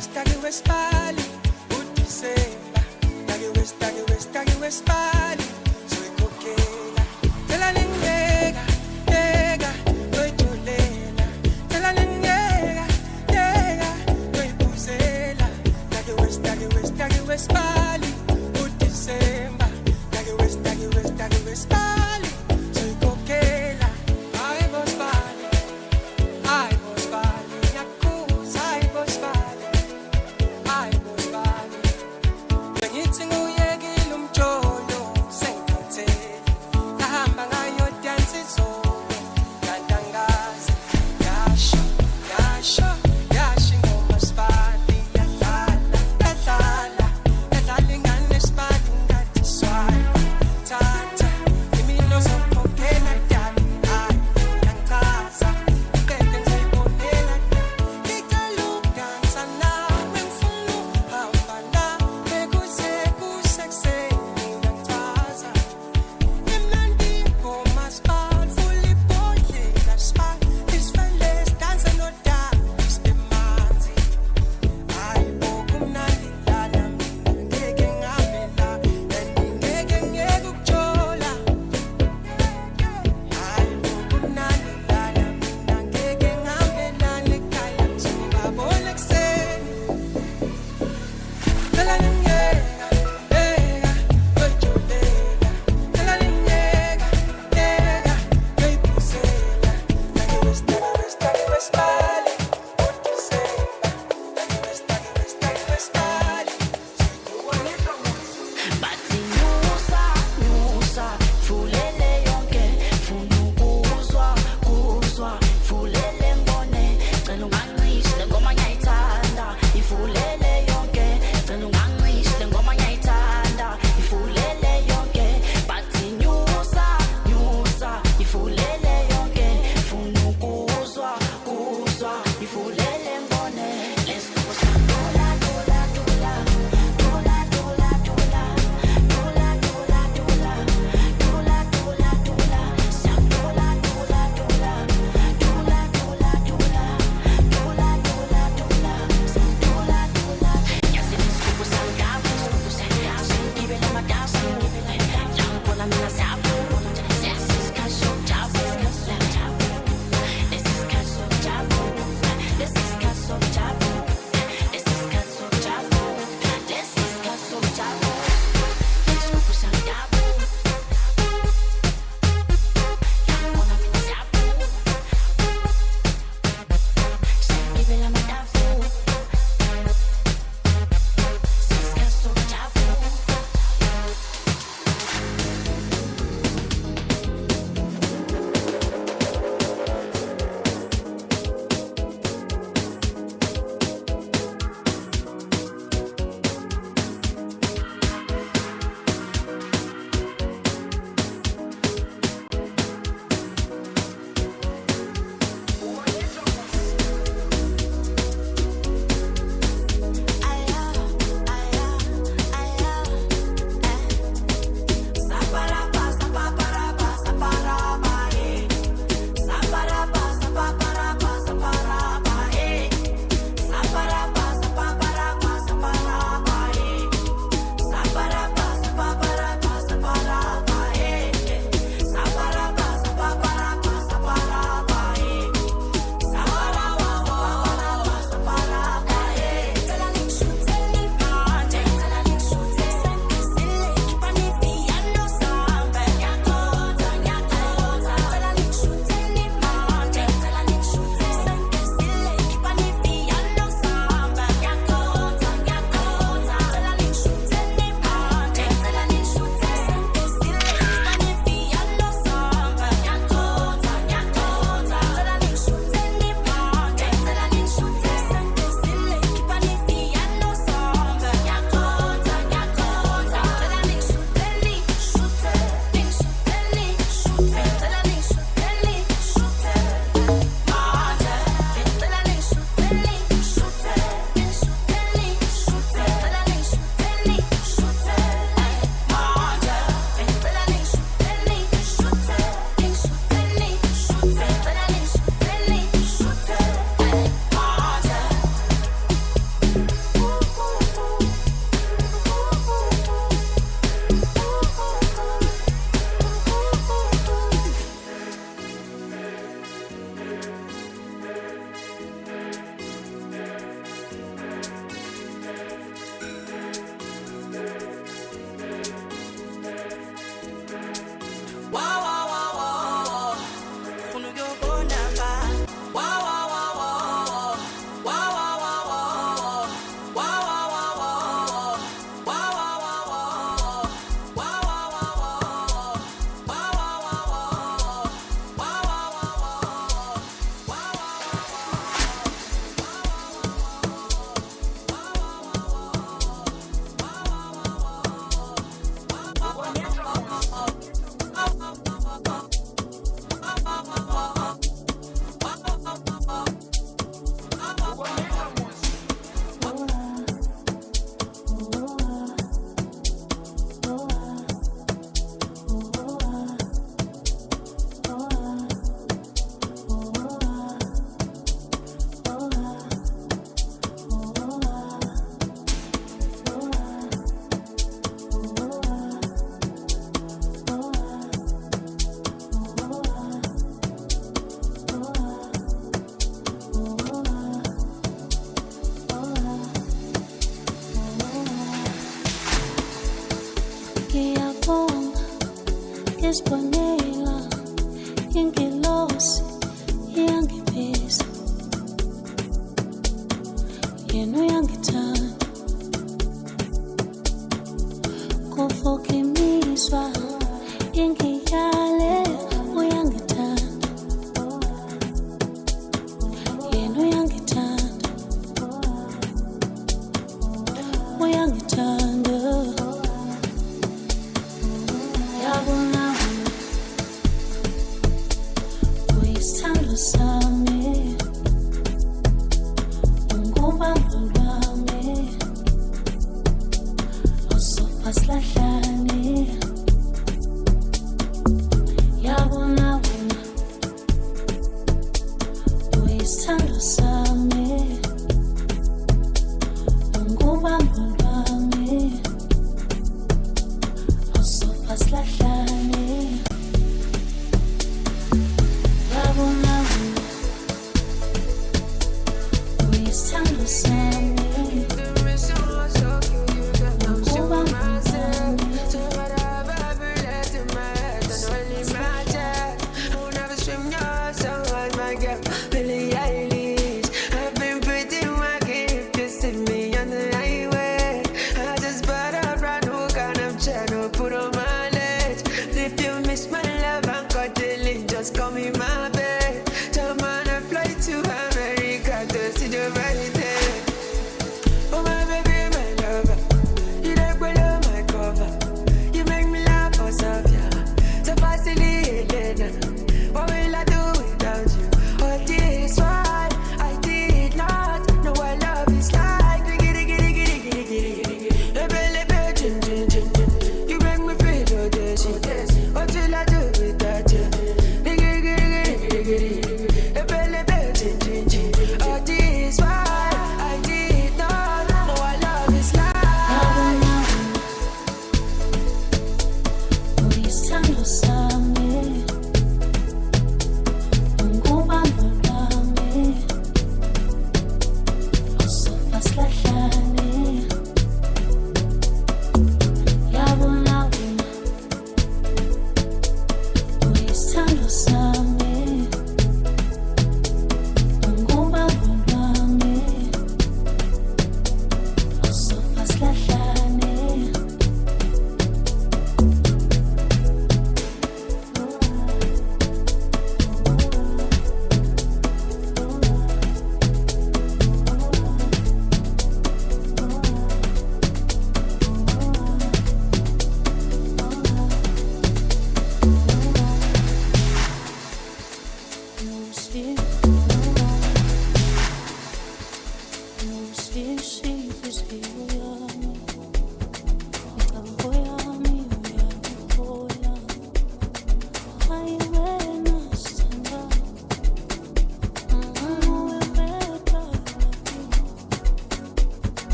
westali uDisemba take westali soyikhokhela phela ningeka teka toyitholela phela ningeka teka toyiphuzela take westali uDisemba take westali soyikhokhela hayi bosbali yakhuza hayi bosbali bengithi nguyekile umjolo Uyisibonela ingelosi iyangibhisa, yena uyangithanda kufoka imizwa ingiyale, uyangithanda yena uyangithanda, uyangithanda yabona uyisithando sami, ungubambo lwami, usofa silahlane yabona wena uyisithando sami, ungubambo lwami, usofa silahlane yabona wena uyisithando sami, just call me my babe. Jump on a flight to America to see the right there. Oh my baby, my lover, you don't below my cover. You make me laugh for Sophia, so fastly, Elena. What will I do without you? Oh, this why I did not know what love is like. Giddy, giddy, giddy, giddy, giddy, giddy. Hey, belly, belly, chin, chin, chin, chin. You make me feel oh, this. What will I do without you?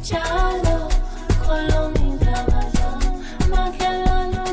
Chalo, Colombia, Makhelwane,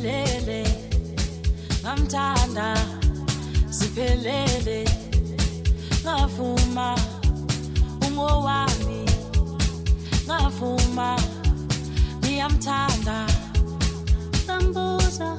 ziphelele ngamthanda ziphelele ngavuma ungowami ngavuma ngiyamthanda ngambuza